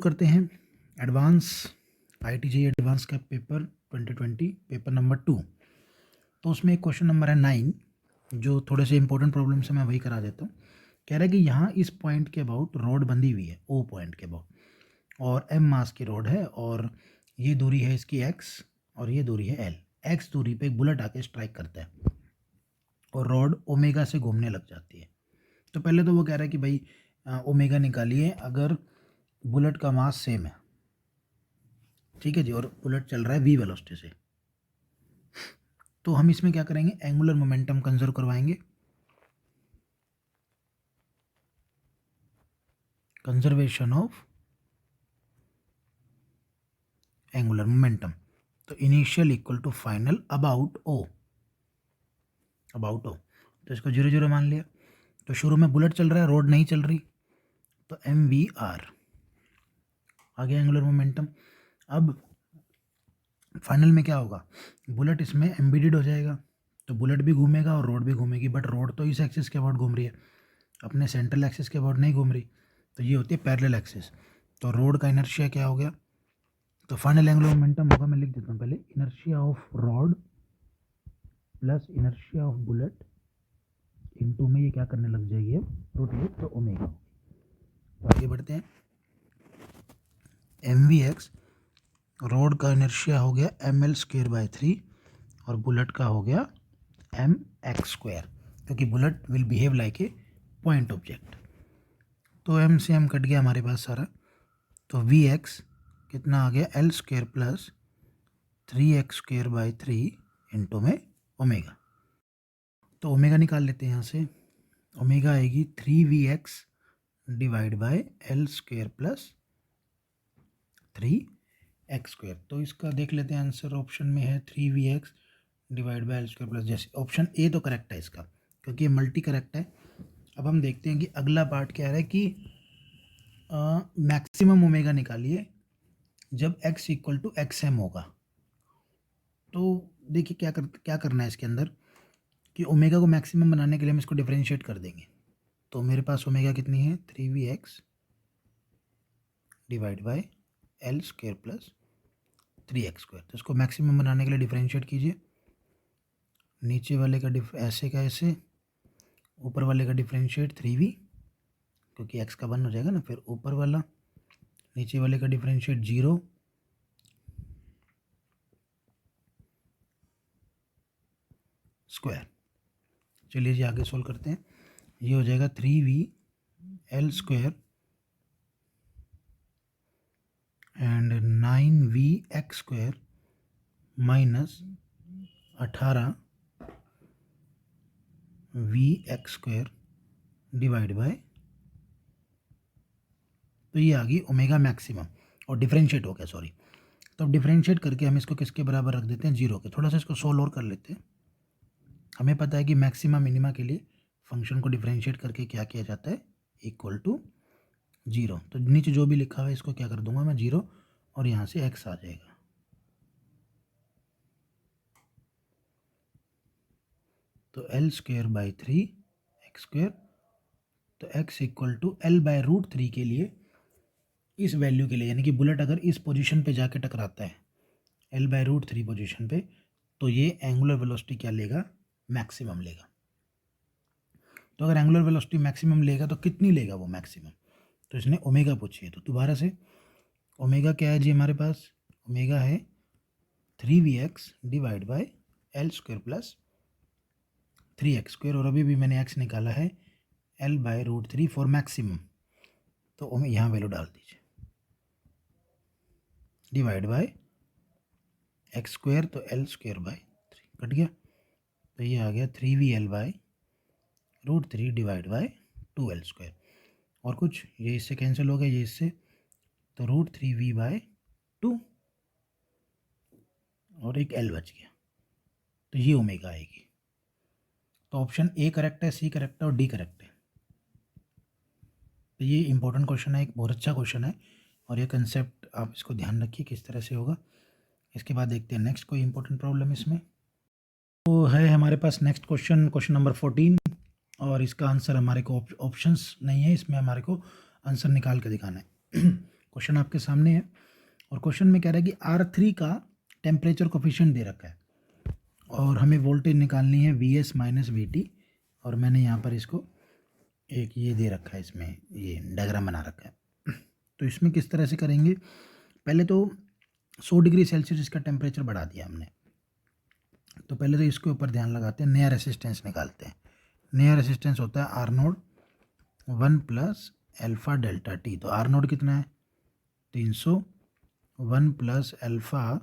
करते हैं advance IIT-JEE advance का पेपर 2020 पेपर नंबर 2। तो उसमें एक क्वेश्चन नंबर है 9, जो थोड़े से इंपॉर्टेंट प्रॉब्लम से मैं वही करा देता हूँ। कह रहा है कि यहाँ इस पॉइंट के अबाउट रॉड बंधी हुई है, O पॉइंट के अबाउट, और M मास की रॉड है, और ये दूरी है इसकी X और ये दूरी है L। X दूरी पे एक बुलेट आके स्ट्राइक करता है और रॉड ओमेगा से घूमने लग जाती है। तो पहले तो वो कह रहा है कि भाई ओमेगा निकालिए अगर बुलेट का मास सेम है, ठीक है जी, और बुलेट चल रहा है v वेलोसिटी से। तो हम इसमें क्या करेंगे, एंगुलर मोमेंटम कंजर्व करवाएंगे, कंजर्वेशन ऑफ एंगुलर मोमेंटम। तो initial equal to final about O, about O। तो इसको 0 0 मान लिया। तो शुरू में बुलेट चल रहा है, रोड नहीं चल रही, तो MVR आ गया एंगुलर मोमेंटम। अब फाइनल में क्या होगा, बुलेट इसमें एम्बेडेड हो जाएगा, तो बुलेट भी घूमेगा और रोड भी घूमेगी, बट रोड तो इस एक्सिस के अबाउट घूम रही है, अपने सेंट्रल एक्सिस के अबाउट नहीं घूम रही। तो ये होती है पैरेलल एक्सिस। तो रोड का इनर्शिया क्या हो गया, तो फाइनल एंगुलर मोमेंटम होगा, मैं लिख देता हूँ पहले, inertia of rod plus inertia of bullet into में ये क्या करने लग जाएगी रोटेट, तो ओमेगा। तो आगे बढ़ते हैं, MVX रोड का इनर्शिया हो गया mL²/3 और बुलेट का हो गया mx², क्योंकि bullet will behave like a point object. तो m से m कट गया हमारे पास सारा, तो Vx कितना आ गया L² प्लस 3x²/3 इंटू में ओमेगा। तो ओमेगा निकाल लेते हैं यहाँ से, ओमेगा आएगी 3Vx divide by L² plus 3x²। तो इसका देख लेते हैं आंसर, ऑप्शन में है 3Vx divide by L² plus, जैसे ऑप्शन ए तो करेक्ट है इसका, क्योंकि ये मल्टी करेक्ट है। अब हम देखते हैं कि अगला पार्ट क्या है कि मैक्सिमम ओमेगा निकालिए जब x इक्वल टू XM होगा। तो देखिए क्या करना है इसके अंदर कि ओमेगा को मैक्सिमम बनाने के लिए हम इसको डिफरेंशिएट कर देंगे। तो मेरे पास ओमेगा कितनी है 3Vx divide by L² plus 3x²। तो इसको मैक्सिमम बनाने के लिए डिफरेंशिएट कीजिए, नीचे वाले का ऐसे का ऐसे, ऊपर वाले का डिफरेंशिएट 3V, क्योंकि x का 1 हो जाएगा ना, फिर ऊपर वाला, नीचे वाले का डिफरेंशिएट 0, स्क्वायर। चलिए जी आगे सोल्व करते हैं। ये हो जाएगा 3V L² and 9VX² minus 18VX² divide by, तो ये आ गई ओमेगा मैक्सिमम, और डिफरेंशिएट हो गया, सॉरी। तो अब डिफरेंशिएट करके हम इसको किसके बराबर रख देते हैं, 0 के। थोड़ा सा इसको सोल्व और कर लेते हैं। हमें पता है कि मैक्सिमा मिनिमा के लिए फंक्शन को डिफरेंशिएट करके क्या किया जाता है, इक्वल टू 0। तो नीचे जो भी लिखा हुआ है इसको क्या कर दूंगा मैं 0, और यहाँ से x आ जाएगा। तो L²/3 x², तो x इक्वल टू L/√3 के लिए, इस वैल्यू के लिए, यानी कि बुलेट अगर इस पोजीशन पे जाके टकराता है L/√3 पोजीशन पे, तो ये एंगुलर वेलोसिटी क्या लेगा, मैक्सिमम लेगा। तो अगर एंगुलर वेलोसिटी मैक्सिमम लेगा तो कितनी लेगा वो मैक्सिमम, तो इसने ओमेगा पूछी है। तो दोबारा से ओमेगा क्या है जी हमारे पास, ओमेगा है 3Vx divide by L² plus 3x², और अभी भी मैंने x निकाला है L/√3 फॉर मैक्सिमम, तो यहाँ वैल्यू डाल दीजिए, डिवाइड बाय x², तो L²/3 कट गया, तो ये आ गया 3VL/√3 डिवाइड बाय 2L²। और कुछ ये इससे कैंसिल हो गया, ये इससे, तो √3V/2 और एक L बच गया, तो ये ओमेगा आएगी। तो ऑप्शन ए करेक्ट है, सी करेक्ट है और डी करेक्ट है। तो ये इंपॉर्टेंट क्वेश्चन है, एक बहुत अच्छा क्वेश्चन है, और ये कंसेप्ट आप इसको ध्यान रखिए किस तरह से होगा। इसके बाद देखते हैं नेक्स्ट कोई इंपॉर्टेंट प्रॉब्लम इसमें। तो है हमारे पास नेक्स्ट क्वेश्चन, क्वेश्चन नंबर 14, और इसका आंसर हमारे को ऑप्शंस नहीं है, इसमें हमारे को आंसर निकाल के दिखाना है। क्वेश्चन आपके सामने है और क्वेश्चन में कह रहा है कि R3 का टेम्परेचर कोफिशिएंट दे रखा है और हमें वोल्टेज निकालनी है Vs माइनस Vt, और मैंने यहाँ पर इसको एक ये दे रखा है, इसमें ये डायग्राम बना रखा है। तो इसमें किस तरह से करेंगे, पहले तो 100 डिग्री सेल्सियस इसका टेम्परेचर बढ़ा दिया हमने, तो पहले तो इसके ऊपर ध्यान लगाते हैं, नया रेसिस्टेंस निकालते हैं। नया रेसिस्टेंस होता है R naught 1 plus alpha delta T. तो आर नोड कितना है 300, 1 प्लस एल्फ़ा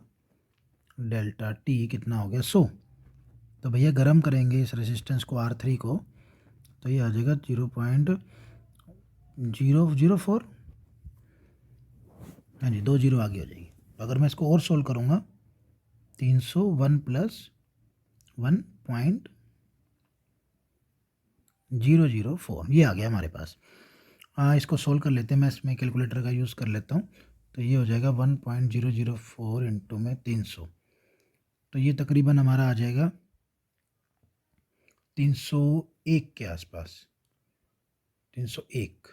डेल्टा टी कितना हो गया 100। तो भैया गर्म करेंगे इस रेसिस्टेंस को R3 को, तो ये आ जाएगा 0.004, हाँ जी 2 जीरो आगे हो जाएगी। तो अगर मैं इसको और सोल्व करूँगा 300 1 प्लस 1.004 ये आ गया हमारे पास। इसको सोल्व कर लेते हैं, मैं इसमें कैलकुलेटर का यूज़ कर लेता हूँ। तो ये हो जाएगा 1.004 इंटू में 300, तो ये तकरीबन हमारा आ जाएगा 301 के आसपास, 301।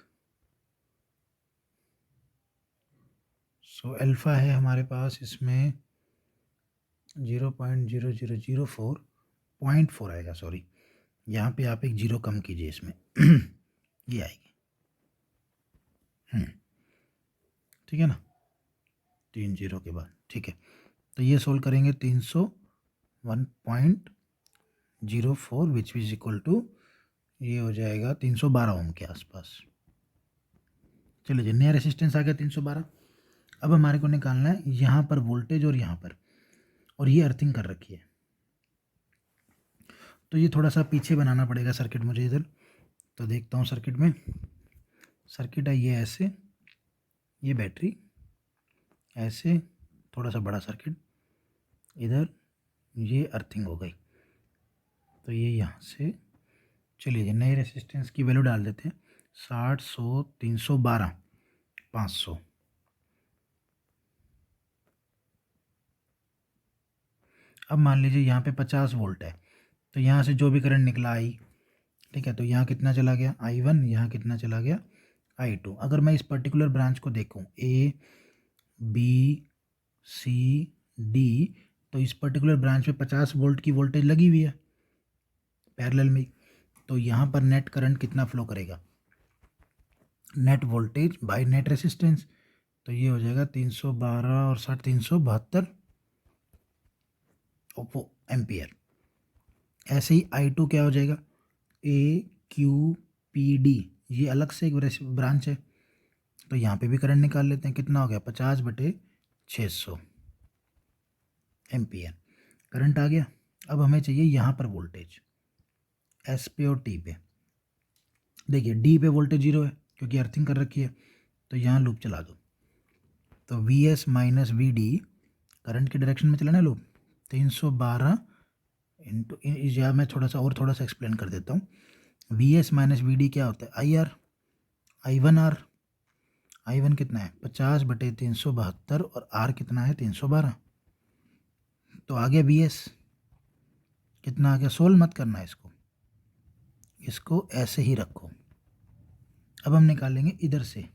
सो अल्फ़ा है हमारे पास इसमें 0.0004, 0.4 आएगा, सॉरी यहाँ पे आप एक जीरो कम कीजिए इसमें ये आएगी, ठीक है ना, 3 जीरो के बाद, ठीक है। तो ये सोल्व करेंगे 300 1.04 विच इज इक्वल टू ये हो जाएगा 312 ओम के आसपास। चलो जी, नया रेसिस्टेंस आ गया 312। अब हमारे को निकालना है यहाँ पर वोल्टेज और यहाँ पर, और ये अर्थिंग कर रखी है, तो ये थोड़ा सा पीछे बनाना पड़ेगा सर्किट मुझे इधर। तो देखता हूँ सर्किट में, सर्किट है ये ऐसे, ये बैटरी ऐसे, थोड़ा सा बड़ा सर्किट इधर, ये अर्थिंग हो गई। तो ये यहाँ से, चलिए नए रेसिस्टेंस की वैल्यू डाल देते हैं, 60 100 312 500। अब मान लीजिए यहाँ पे 50 वोल्ट है, तो यहाँ से जो भी करंट निकला आई, ठीक है, तो यहाँ कितना चला गया I1, यहाँ कितना चला गया I2। अगर मैं इस पर्टिकुलर ब्रांच को देखूँ A B C D, तो इस पर्टिकुलर ब्रांच में 50 वोल्ट की वोल्टेज लगी हुई है पैरेलल में, तो यहाँ पर नेट करंट कितना फ्लो करेगा, net voltage by net resistance, तो ये हो जाएगा 312 और 60 372 एम्पियर। ऐसे ही I2 क्या हो जाएगा, AQPD, ये अलग से एक ब्रांच है, तो यहाँ पे भी करंट निकाल लेते हैं, कितना हो गया 50/600 एम्पियर करंट आ गया। अब हमें चाहिए यहाँ पर वोल्टेज S पे और T पे। देखिए D पे वोल्टेज 0 है क्योंकि अर्थिंग कर रखी है, तो यहाँ लूप चला दो, तो Vs माइनस VD करंट की डायरेक्शन में चलाना है लूप, 312 इंटू, या मैं थोड़ा सा एक्सप्लेन कर देता हूँ। Vs माइनस VD क्या होता है IR, I1R, I1 कितना है 50/372 और R कितना है 312, तो आ गया Vs कितना आ गया। सोल्व मत करना इसको, इसको ऐसे ही रखो। अब हम निकालेंगे इधर से,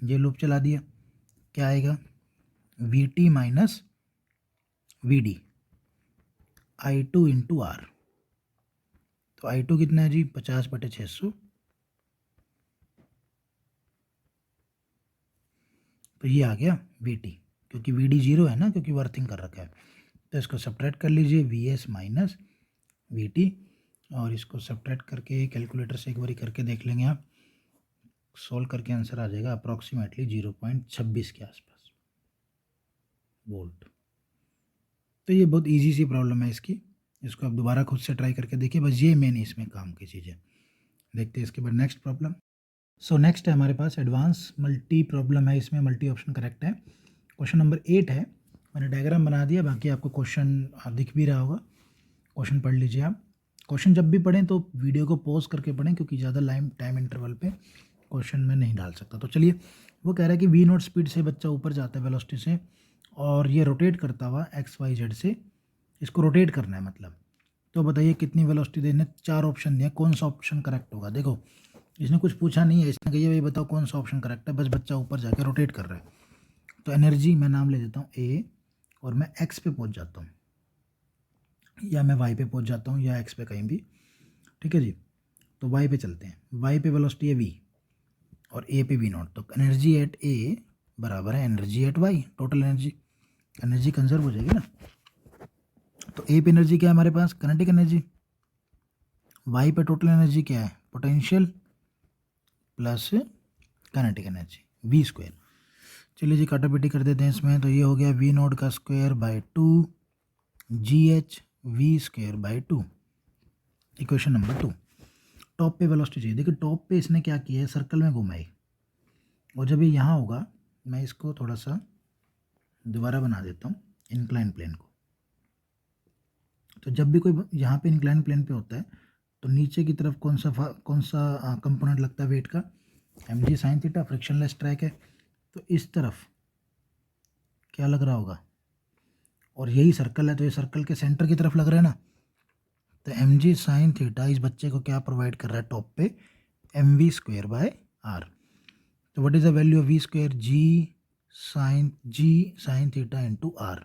ये लूप चला दिया, क्या आएगा Vt minus VD I2 into R, तो I2 कितना है जी 50/600, तो ये आ गया Vt, क्योंकि VD 0 है ना, क्योंकि वर्थिंग कर रखा है, तो इसको सब्ट्रैक्ट कर लीजिए Vs माइनस Vt, और इसको सब्ट्रैक्ट करके कैलकुलेटर से एक बार करके देख लेंगे आप, सोल्व करके आंसर आ जाएगा अप्रॉक्सीमेटली 0.26 के आसपास वोल्ट। तो ये बहुत इजी सी प्रॉब्लम है इसको आप दोबारा खुद से ट्राई करके देखिए, बस ये मेन इसमें काम की चीज़ है। देखते हैं इसके बाद नेक्स्ट प्रॉब्लम। सो नेक्स्ट है हमारे पास एडवांस मल्टी प्रॉब्लम है, इसमें मल्टी ऑप्शन करेक्ट है। क्वेश्चन नंबर 8 है, मैंने डायग्राम बना दिया, बाकी आपको क्वेश्चन दिख भी रहा होगा, क्वेश्चन पढ़ लीजिए आप। क्वेश्चन जब भी पढ़ें तो वीडियो को पॉज करके पढ़ें, क्योंकि ज़्यादा टाइम इंटरवल पे क्वेश्चन में नहीं डाल सकता। तो चलिए, वो कह रहा है कि V0 स्पीड से बच्चा ऊपर जाता है वेलोसिटी से, और ये रोटेट करता हुआ XYZ से, इसको रोटेट करना है मतलब। तो बताइए कितनी वेलोसिटी देने, 4 ऑप्शन दिए, कौन सा ऑप्शन करेक्ट होगा। देखो इसने कुछ पूछा नहीं है, इसने कही भाई बताओ कौन सा ऑप्शन करेक्ट है, बस बच्चा ऊपर जाके रोटेट कर रहा है। तो एनर्जी मैं नाम ले देता हूँ ए, और मैं एक्स पे पहुँच जाता हूँ, या मैं वाई पे पहुँच जाता हूँ, या एक्स पे कहीं भी, ठीक है जी। तो वाई पे चलते हैं, वाई पे वेलोसिटी है वी और ए पे वी नॉट, तो एनर्जी एट ए बराबर है energy at Y, total energy, energy conserve हो जाएगी ना। तो ए पे एनर्जी क्या है हमारे पास, काइनेटिक एनर्जी, वाई पे टोटल एनर्जी क्या है, potential plus kinetic energy V square. चलिए जी काटापीटी कर देते हैं इसमें, तो ये हो गया वी नॉट का square by 2 G H we square by 2, equation number 2। Top पे वेलोसिटी चाहिए, देखिए टॉप पे इसने क्या किया है, सर्कल में घुमाई, और जब ये यहाँ होगा, मैं इसको थोड़ा सा दोबारा बना देता हूँ इंक्लाइन प्लेन को। तो जब भी कोई यहाँ पे इंक्लाइन प्लेन पे होता है, तो नीचे की तरफ कौन सा कंपोनेंट लगता है वेट का, M G sine theta, frictionless track है, तो इस तरफ क्या लग रहा होगा, और यही सर्कल है तो ये सर्कल के सेंटर की तरफ लग रहा है ना। तो एम जी साइन थीटा इस बच्चे को क्या प्रोवाइड कर रहा है टॉप पे, M V square by R. तो what is the value of V square, G sine theta into R.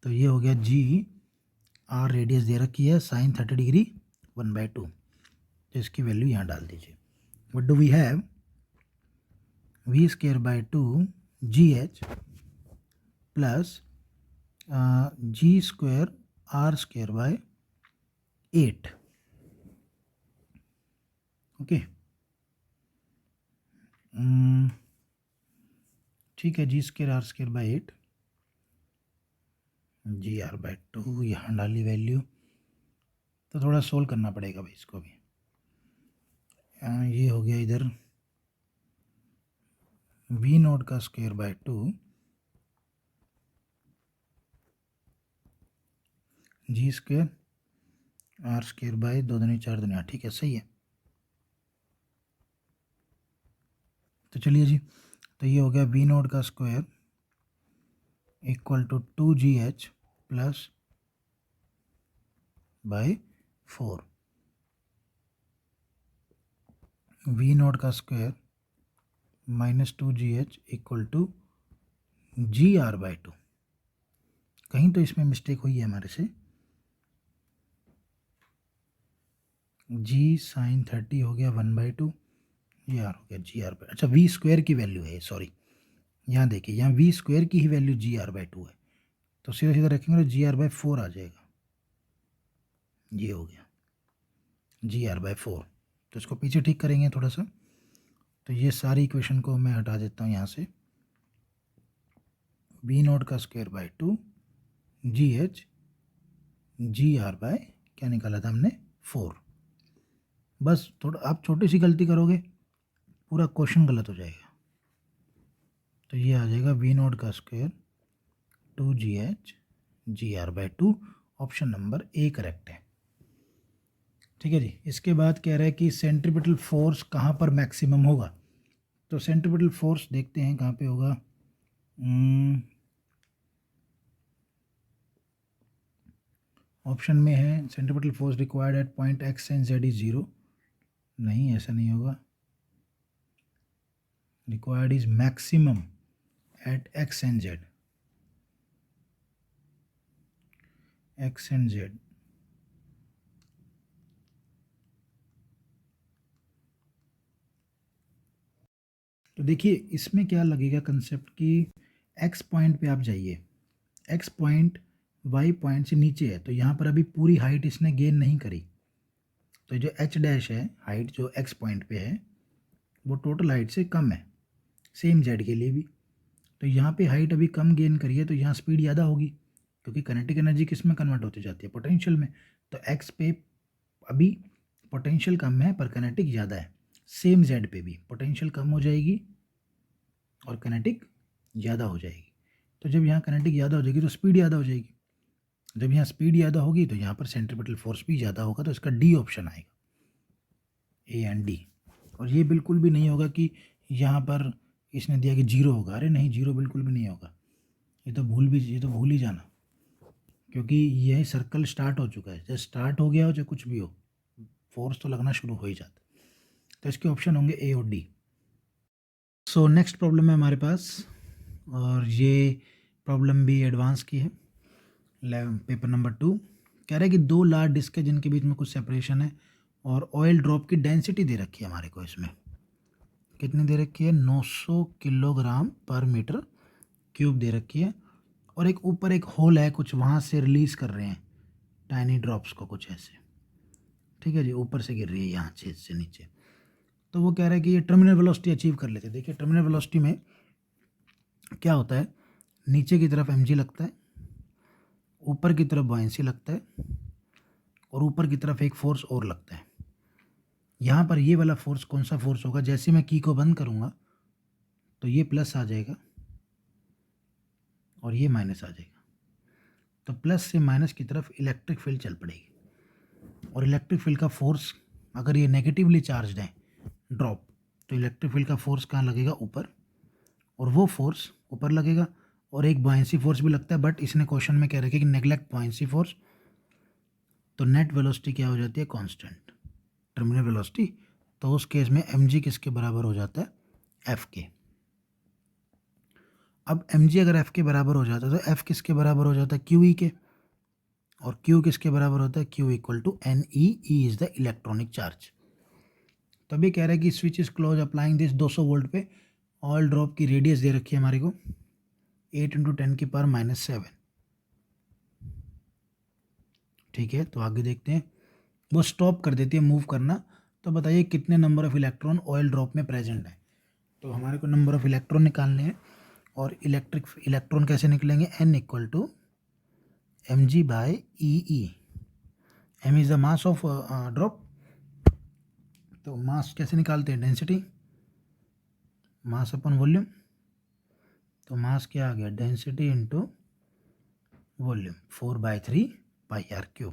तो ये हो गया जी, आर रेडियस दे रखी है, साइन 30 डिग्री 1/2, तो इसकी वैल्यू यहाँ डाल दीजिए। What do we have, V square by 2 G H plus G square R square by 8, okay. ठीक है, G square R square by 8, G R by 2 यहाँ डाली वैल्यू, तो थोड़ा सोल्व करना पड़ेगा भाई इसको भी। ये हो गया इधर वी नोट का square by 2 G square R square by 2 दूनी 4 दूनी 8, ठीक है सही है। तो चलिए जी, तो ये हो गया वी नोट का square equal to 2 GH plus by 4, V naught का square minus 2GH equal to G R by 2। कहीं तो इसमें मिस्टेक हुई है हमारे से, जी साइन 30 हो गया 1/2, ये आर हो गया जी आर बाय, अच्छा वी स्क्वायर की वैल्यू है, सॉरी यहाँ देखिए, यहाँ वी स्क्वायर की ही वैल्यू जी आर बाय 2 है, तो सीधा सीधा रखेंगे तो जी आर बाय 4 आ जाएगा, ये हो गया जी आर बाय 4। तो इसको पीछे ठीक करेंगे थोड़ा सा, तो ये सारी इक्वेशन को मैं हटा देता हूँ यहाँ से, वी नोट का square by 2 G H G R by क्या निकाला था हमने 4। बस थोड़ा आप छोटी सी गलती करोगे पूरा क्वेश्चन गलत हो जाएगा। तो ये आ जाएगा वी नोट का square 2GH G R by 2, option number A correct है, ठीक है जी। इसके बाद कह रहा है कि सेंट्रीपिटल फोर्स कहाँ पर मैक्सिमम होगा, तो सेंट्रीपिटल फोर्स देखते हैं कहाँ पे होगा। ऑप्शन में है centripetal force required at point X and Z is 0, नहीं ऐसा नहीं होगा, required is maximum at X and Z, X and Z. तो देखिए इसमें क्या लगेगा कंसेप्ट कि एक्स पॉइंट पे आप जाइए, एक्स पॉइंट वाई पॉइंट से नीचे है, तो यहाँ पर अभी पूरी हाइट इसने गेन नहीं करी, तो जो एच डैश है हाइट जो एक्स पॉइंट पे है वो टोटल हाइट से कम है, सेम जेड के लिए भी। तो यहाँ पे हाइट अभी कम गेन करी है, तो यहाँ स्पीड ज़्यादा होगी, क्योंकि काइनेटिक एनर्जी किस में कन्वर्ट होती जाती है, पोटेंशियल में। तो एक्स पे अभी पोटेंशियल कम है पर काइनेटिक ज़्यादा है, सेम जेड पे भी पोटेंशियल कम हो जाएगी और काइनेटिक ज़्यादा हो जाएगी। तो जब यहाँ काइनेटिक ज़्यादा हो जाएगी तो स्पीड ज़्यादा हो जाएगी, जब यहाँ स्पीड ज़्यादा होगी तो यहाँ पर सेंट्रीपिटल फोर्स भी ज़्यादा होगा, तो इसका डी ऑप्शन आएगा, ए एंड डी। और ये बिल्कुल भी नहीं होगा कि यहाँ पर इसने दिया कि 0 होगा, अरे नहीं 0 बिल्कुल भी नहीं होगा, ये तो भूल ही जाना, क्योंकि यह सर्कल स्टार्ट हो चुका है, जब स्टार्ट हो गया हो चाहे कुछ भी हो, फोर्स तो लगना शुरू हो ही जाता है। तो इसके ऑप्शन होंगे ए और डी। सो नेक्स्ट प्रॉब्लम है हमारे पास, और ये प्रॉब्लम भी एडवांस की है, पेपर नंबर 2। कह रहा है कि दो लार्ज डिस्क है जिनके बीच में कुछ सेपरेशन है, और ऑयल ड्रॉप की डेंसिटी दे रखी है हमारे को। इसमें कितनी दे रखी है? 900 किलोग्राम पर मीटर क्यूब दे रखी है, और एक ऊपर एक होल है, कुछ वहाँ से रिलीज़ कर रहे हैं टाइनी ड्रॉप्स को, कुछ ऐसे। ठीक है जी, ऊपर से गिर रही है यहाँ छेद से नीचे। तो वो कह रहा है कि ये टर्मिनल वेलोसिटी अचीव कर लेते हैं। देखिए टर्मिनल वेलोसिटी में क्या होता है, नीचे की तरफ mg लगता है, ऊपर की तरफ बॉयंसी लगता है, और ऊपर की तरफ एक फोर्स और लगता है। यहाँ पर ये वाला फोर्स कौन सा फोर्स होगा? जैसे मैं की को बंद करूँगा तो ये प्लस आ जाएगा और ये माइनस आ जाएगा। तो प्लस से माइनस की तरफ इलेक्ट्रिक फील्ड चल पड़ेगी, और इलेक्ट्रिक फील्ड का फोर्स, अगर ये नेगेटिवली चार्ज है ड्रॉप, तो इलेक्ट्रिक फील्ड का फोर्स कहाँ लगेगा? ऊपर, और वो फोर्स ऊपर लगेगा, और एक बॉयंसी फोर्स भी लगता है, बट इसने क्वेश्चन में कह रखा है कि नेग्लेक्ट बॉयंसी फोर्स। तो नेट वेलोसिटी क्या हो जाती है? Constant terminal velocity. तो उस केस में mg किसके बराबर हो जाता है? f के। अब mg अगर f के बराबर हो जाता है तो f किसके बराबर हो जाता है? qe के। और q किसके बराबर होता है? q equal to ne, e is the electronic charge. तो अभी कह रहा है कि switch is close applying this 200 volt पे, ऑयल ड्रॉप की रेडियस दे रखी है हमारे को 8 × 10⁻⁷। ठीक है, तो आगे देखते हैं। वो स्टॉप कर देती है मूव करना। तो बताइए कितने number of electron oil drop में प्रेजेंट है? तो हमारे को नंबर ऑफ इलेक्ट्रॉन निकालने हैं, और इलेक्ट्रॉन कैसे निकलेंगे? n equal to mg/e। m is the mass of drop. तो मास कैसे निकालते हैं? Density, mass upon volume. तो मास क्या आ गया? डेंसिटी इंटू वॉल्यूम, 4/3πr³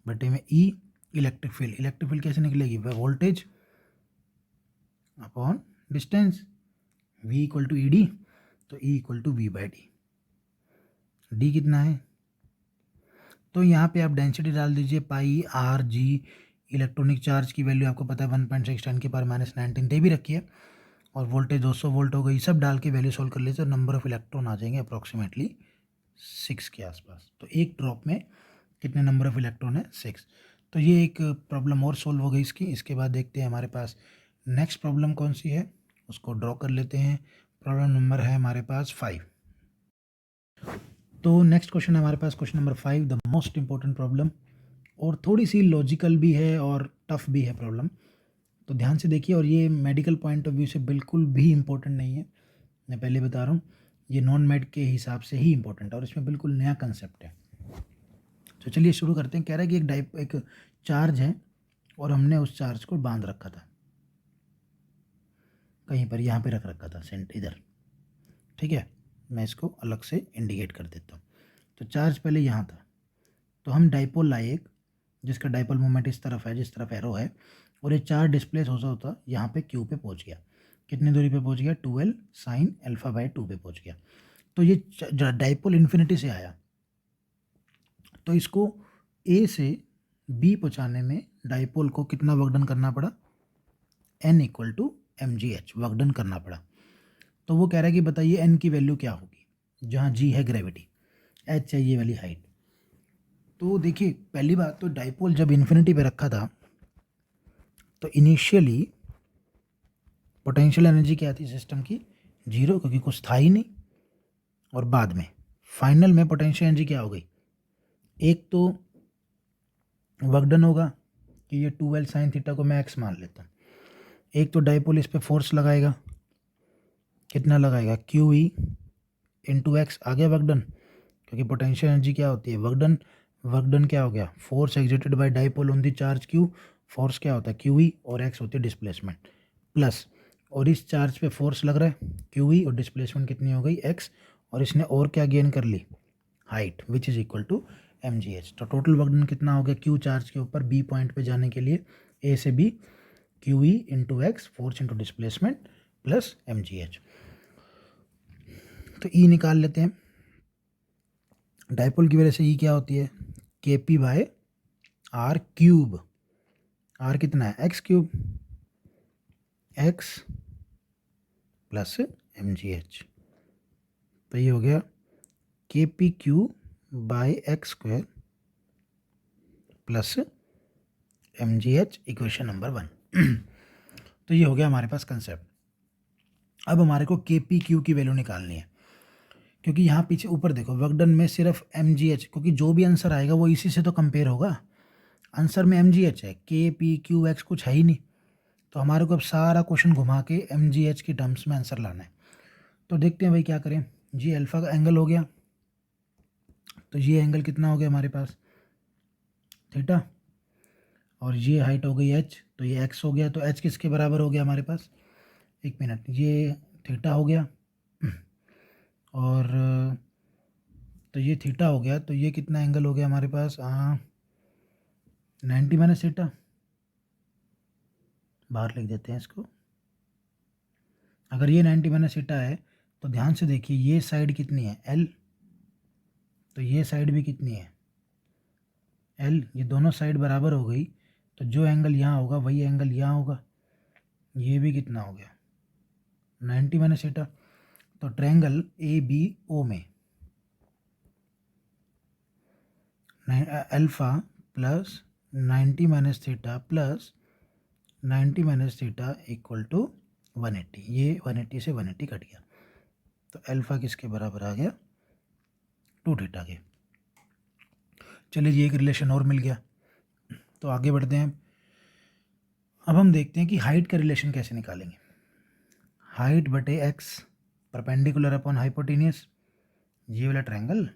बटे में E electric field. Electric field कैसे निकलेगी? Voltage upon distance, v equal to E D. तो E equal to v/d। D कितना है? तो यहाँ पे आप डेंसिटी डाल दीजिए, π/r/g। इलेक्ट्रॉनिक चार्ज की वैल्यू आपको पता है 1.6 10⁻⁻19 दे भी रखी है, और वोल्टेज 200 वोल्ट हो गई। सब डाल के वैल्यू सोल्व कर लीजिए, तो नंबर ऑफ इलेक्ट्रॉन आ जाएंगे अप्रॉक्सीमेटली 6 के आसपास। तो एक ड्रॉप में कितने नंबर ऑफ इलेक्ट्रॉन है? 6। तो ये एक प्रॉब्लम और सोल्व हो गई इसकी। इसके बाद देखते हैं हमारे पास नेक्स्ट प्रॉब्लम कौन सी है, उसको ड्रॉ कर लेते हैं। प्रॉब्लम नंबर है हमारे पास 5। तो नेक्स्ट क्वेश्चन है हमारे पास question number 5, the most important problem, और थोड़ी सी लॉजिकल भी है और टफ भी है प्रॉब्लम। तो ध्यान से देखिए, और ये मेडिकल पॉइंट ऑफ व्यू से बिल्कुल भी इम्पोर्टेंट नहीं है, मैं पहले बता रहा हूँ। ये नॉन मेड के हिसाब से ही इम्पोर्टेंट है, और इसमें बिल्कुल नया कंसेप्ट है। तो चलिए शुरू करते हैं। कह रहा है कि एक चार्ज है, और हमने उस चार्ज को बांध रखा था कहीं पर, यहाँ पे रख रखा था सेंट इधर। ठीक है, मैं इसको अलग से इंडिकेट कर देता हूँ। तो चार्ज पहले यहाँ था, तो हम डाइपोल लाए एक, जिसका डाइपोल मोमेंट इस तरफ है, जिस तरफ एरो है, और ये चार्ज डिस्प्लेस होता यहाँ पे क्यू पे पहुँच गया। कितनी दूरी पे पहुँच गया? 2l sin α/2 पे पहुँच गया। तो ये डाइपोल इन्फिनिटी से आया, तो इसको ए से बी पहुँचाने में डाइपोल को कितना वर्क डन करना पड़ा? n equal to mgh work done करना पड़ा। तो वो कह रहा है कि बताइए n की वैल्यू क्या होगी, जहाँ g है ग्रेविटी, h चाहिए वाली हाइट। तो देखिए पहली बात तो डाइपोल जब इन्फिनिटी पे रखा था, तो इनिशियली पोटेंशियल एनर्जी क्या थी सिस्टम की? 0, क्योंकि कुछ था ही नहीं। और बाद में फाइनल में पोटेंशियल एनर्जी क्या हो गई? एक तो वर्क डन होगा कि ये 2l sin थीटा को मैं x मान लेता हूँ। एक तो डाइपोल इस पर फोर्स लगाएगा, कितना लगाएगा? QE इंटू एक्स, आ गया वर्क डन। क्योंकि पोटेंशियल एनर्जी क्या होती है? Work done. वर्क डन क्या हो गया? Force exerted by dipole on the charge Q। Force क्या होता है? QE, और x होती है डिस्प्लेसमेंट, प्लस, और इस चार्ज पे फोर्स लग रहा है QE, और डिस्प्लेसमेंट कितनी हो गई? x, और इसने और क्या गेन कर ली? Height, which is equal to mgh। तो टोटल वर्क डन कितना हो गया Q चार्ज के ऊपर B पॉइंट पे जाने के लिए, A से B, QE into x, force into displacement, plus mgh। तो E निकाल लेते हैं। डाइपोल की वजह से E क्या होती है? KP/r। आर क्यूब, आर कितना है X cube, X plus M G H, तो ये हो गया K P Q by X square plus M G H, equation number 1। तो ये हो गया हमारे पास कंसेप्ट। अब हमारे को के पी क्यू की वैल्यू निकालनी है, क्योंकि यहाँ पीछे ऊपर देखो वर्क डन में सिर्फ एम जी एच, क्योंकि जो भी आंसर आएगा वो इसी से तो कंपेयर होगा। आंसर में एम जी एच है, के पी क्यू एक्स कुछ है ही नहीं, तो हमारे को अब सारा क्वेश्चन घुमा के एम जी एच की टर्म्स में आंसर लाना है। तो देखते हैं भाई क्या करें। जी अल्फ़ा का एंगल हो गया, तो ये एंगल कितना हो गया हमारे पास थीटा, और ये हाइट हो गई एच, तो ये एक्स हो गया, तो एच किसके बराबर हो गया हमारे पास, एक मिनट, ये थीटा हो गया, और तो ये थीटा हो गया, तो ये कितना एंगल हो गया हमारे पास 90 माइनस थीटा, बाहर लिख देते हैं इसको। अगर ये 90 माइनस थीटा है तो ध्यान से देखिए ये साइड कितनी है एल, तो ये साइड भी कितनी है एल, ये दोनों साइड बराबर हो गई, तो जो एंगल यहाँ होगा वही एंगल यहाँ होगा, ये भी कितना हो गया 90 माइनस थीटा। तो ट्रायंगल ए बी ओ में alpha plus 90 minus theta plus 90 minus theta equal to 180, ये 180 से 180 कट गया, तो अल्फ़ा किसके बराबर आ गया 2 थीटा के। चलिए जी एक रिलेशन और मिल गया, तो आगे बढ़ते हैं। अब हम देखते हैं कि हाइट का रिलेशन कैसे निकालेंगे। हाइट बटे एक्स परपेंडिकुलर अपॉन हाइपोटेनियस, ये वाला ट्रायंगल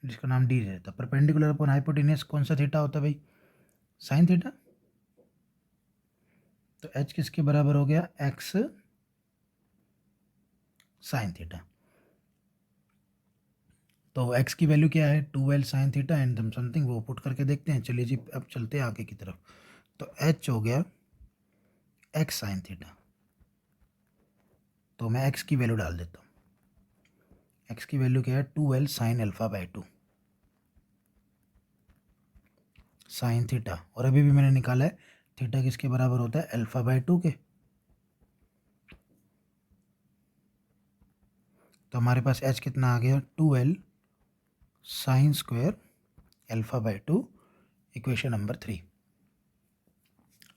जिसका नाम डी रहता है, परपेंडिकुलर अपॉन हाइपोटेनियस कौन सा थीटा होता है भाई, साइन थीटा, तो एच किसके बराबर हो गया एक्स साइन थीटा। तो एक्स की वैल्यू क्या है 2l sine theta and some something, वो पुट करके देखते हैं। चलिए जी अब चलते हैं आगे की तरफ, तो एच हो गया एक्स साइन थीटा, तो मैं एक्स की वैल्यू डाल देता हूँ। एक्स की वैल्यू क्या है 2l sine alpha by 2 sine theta, और अभी भी मैंने निकाला है थीटा किसके बराबर होता है अल्फ़ा बाई 2 के, तो हमारे पास एच कितना आ गया 2l sine square alpha by 2, equation number 3।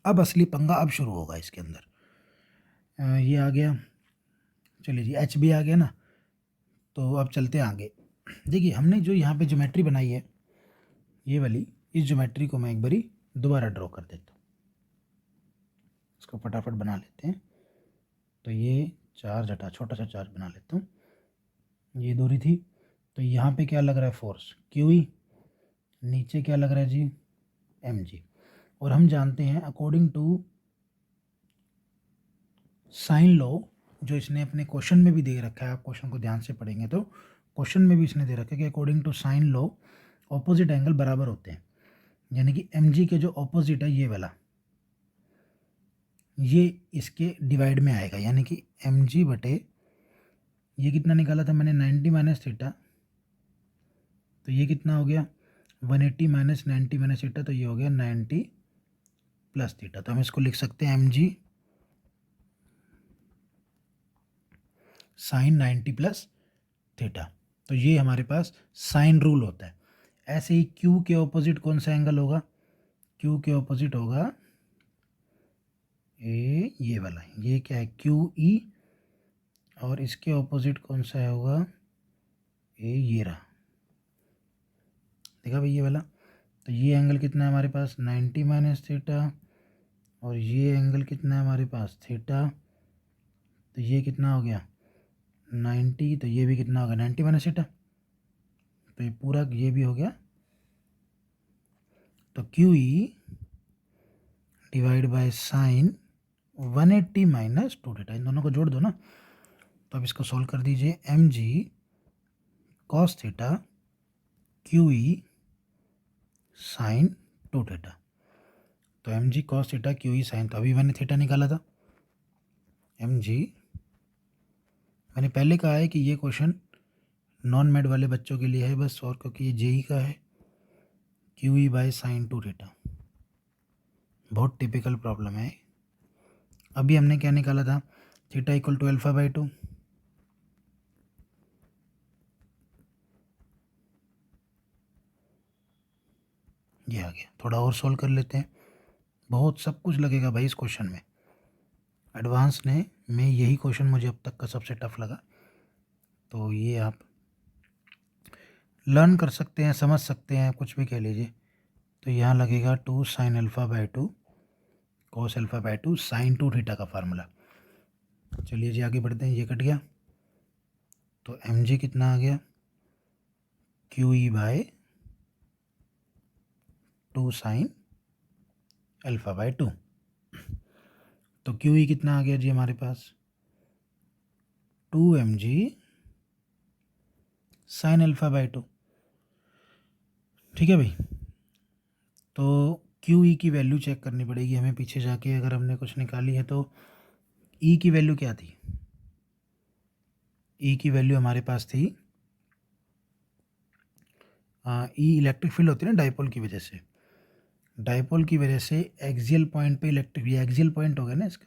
अब असली पंगा अब शुरू होगा इसके अंदर, ये आ गया, चलिए जी एच भी आ गया ना, तो अब चलते हैं आगे। देखिए हमने जो यहाँ पे ज्योमेट्री बनाई है ये वाली, इस ज्योमेट्री को मैं एक बारी दोबारा ड्रॉ कर देता हूँ, इसको फटाफट बना लेते हैं। तो ये चार्ज हटा, छोटा सा चार्ज बना लेता हूँ, ये दूरी थी, तो यहाँ पे क्या लग रहा है फोर्स क्यू ई, नीचे क्या लग रहा है जी एम जी, और हम जानते हैं अकॉर्डिंग टू साइन लॉ, जो इसने अपने क्वेश्चन में भी दे रखा है, आप क्वेश्चन को ध्यान से पढ़ेंगे तो क्वेश्चन में भी इसने दे रखा है कि according to sine law opposite angle बराबर होते हैं, यानी कि एम जी के जो ऑपोजिट है ये वाला, ये इसके डिवाइड में आएगा, यानी कि एम जी बटे ये कितना निकाला था मैंने 90 माइनस थीटा, तो ये कितना हो गया 180 माइनस 90 माइनस थीटा, तो ये हो गया 90 प्लस थीटा, तो हम इसको लिख सकते हैं M G sine 90 plus theta. तो ये हमारे पास साइन रूल होता है। ऐसे ही क्यू के ऑपोजिट कौन सा एंगल होगा, क्यू के ऑपोजिट होगा ये वाला, ये क्या है क्यू ई, और इसके ऑपोजिट कौन सा होगा ये रहा, देखा भाई ये वाला। तो ये एंगल कितना है हमारे पास 90 माइनस थीटा, और ये एंगल कितना है हमारे पास थीटा, तो ये कितना हो गया 90, तो ये भी कितना होगा 90 माइनस थीटा, तो ये पूरा ये भी हो गया, तो Q E divide by sine 180 minus 2 theta, इन दोनों को जोड़ दो ना, तो अब इसको सॉल्व कर दीजिए, M G cos theta Q E sine 2 theta, तो M G cos theta Q E sine, तो अभी मैंने थीटा निकाला था एम जी, मैंने पहले कहा है कि ये क्वेश्चन नॉन मैड वाले बच्चों के लिए है बस, और क्योंकि ये जेई का है Q E by sine 2 theta. बहुत टिपिकल प्रॉब्लम है। अभी हमने क्या निकाला था, theta equal to alpha by 2। ये आ गया। थोड़ा और सॉल्व कर लेते हैं। बहुत सब कुछ लगेगा भाई इस क्वेश्चन में। एडवांस में यही क्वेश्चन मुझे अब तक का सबसे टफ लगा। तो ये आप लर्न कर सकते हैं, समझ सकते हैं, कुछ भी कह लीजिए। तो यहाँ लगेगा 2 sine alpha by 2 cos alpha by 2 sine 2 theta का फार्मूला। चलिए जी आगे बढ़ते हैं। ये कट गया तो एम जी कितना आ गया, Q E by 2 sine alpha by 2। तो क्यू ई कितना आ गया जी हमारे पास, 2 M G sine alpha by 2। ठीक है भाई। तो क्यू ई की वैल्यू चेक करनी पड़ेगी हमें पीछे जाके। अगर हमने कुछ निकाली है तो ई की वैल्यू क्या थी, ई की वैल्यू हमारे पास थी, ई इलेक्ट्रिक फील्ड होती है ना डाइपोल की वजह से। डाइपोल की वजह से एक्सियल पॉइंट पे इलेक्ट्रिक, ये एक्सियल पॉइंट हो गया ना इसका।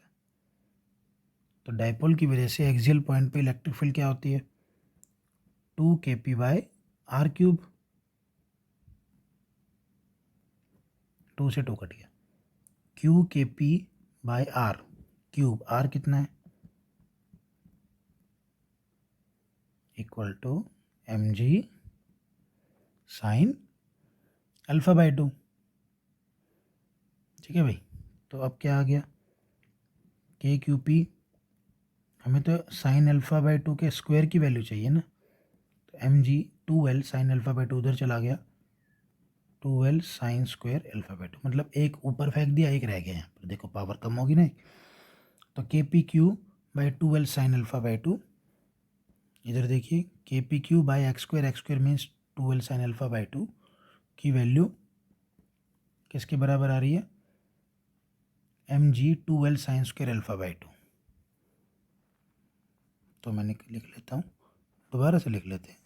तो डाइपोल की वजह से एक्सियल पॉइंट पे इलेक्ट्रिक फील्ड क्या होती है, 2 के पी बाई आर क्यूब। 2 से 2 कट गया, Q K P by R cube. R कितना है, equal to M G sine alpha by 2। ठीक है भाई। तो अब क्या आ गया, के क्यू पी। हमें तो साइन अल्फ़ा बाई 2 के स्क्वायर की वैल्यू चाहिए ना। तो M G 2L sine alpha by 2 उधर चला गया, 2L sine square alpha by 2। मतलब एक ऊपर फेंक दिया, एक रह गया यहाँ पर। देखो पावर कम होगी ना। तो K P Q by 2L sine alpha by 2। इधर देखिए K P Q by X square means 2L sine alpha by 2 की वैल्यू किसके बराबर आ रही है, M G 2L sine square alpha by 2। तो मैंने लिख लेता हूँ, दोबारा से लिख लेते हैं।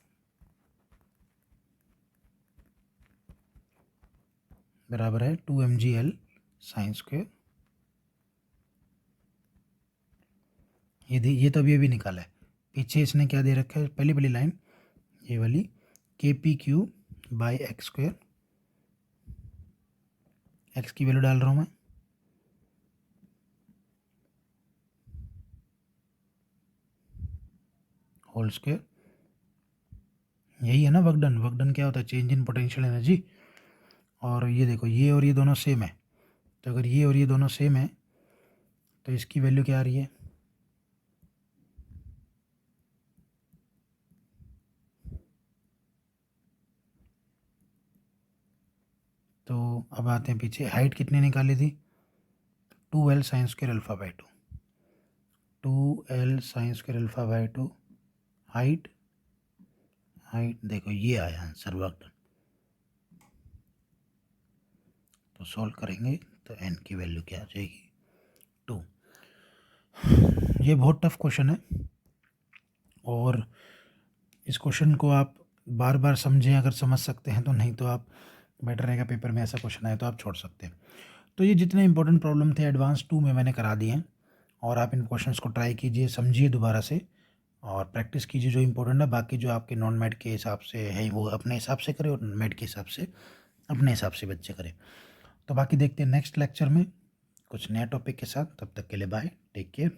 बराबर है 2mgl साइन स्क्वायर। ये तो अभी निकाला है। पीछे इसने क्या दे रखा है, पहली पहली लाइन ये वाली, के P Q by X square. X की वैल्यू डाल रहा हूँ मैं, होल स्क्वायर। यही है ना वर्क डन। वर्क डन क्या होता है, चेंज इन पोटेंशियल एनर्जी। और ये देखो ये और ये दोनों सेम है। तो अगर ये और ये दोनों सेम है तो इसकी वैल्यू क्या आ रही है, तो अब आते हैं पीछे। हाइट कितनी निकाली थी, 2L sine square alpha by 2। 2L sine square alpha by 2 height. Height देखो ये आया आंसर वर्क डन। तो सॉल्व करेंगे तो n की वैल्यू क्या आ जाएगी, 2। ये बहुत टफ क्वेश्चन है और इस क्वेश्चन को आप बार बार समझें, अगर समझ सकते हैं तो। नहीं तो आप बेटर रहेगा पेपर में ऐसा क्वेश्चन आए तो आप छोड़ सकते हैं। तो ये जितने इंपॉर्टेंट प्रॉब्लम थे एडवांस 2 में मैंने करा दिए हैं। और आप इन क्वेश्चंस को ट्राई कीजिए, समझिए दोबारा से और प्रैक्टिस कीजिए जो इंपॉर्टेंट है। बाकी जो आपके नॉन मैट के हिसाब से है वो अपने हिसाब से करें और मैट के हिसाब से अपने हिसाब से बच्चे करें। तो बाकी देखते हैं नेक्स्ट लेक्चर में कुछ नया टॉपिक के साथ। तब तक के लिए बाय, टेक केयर।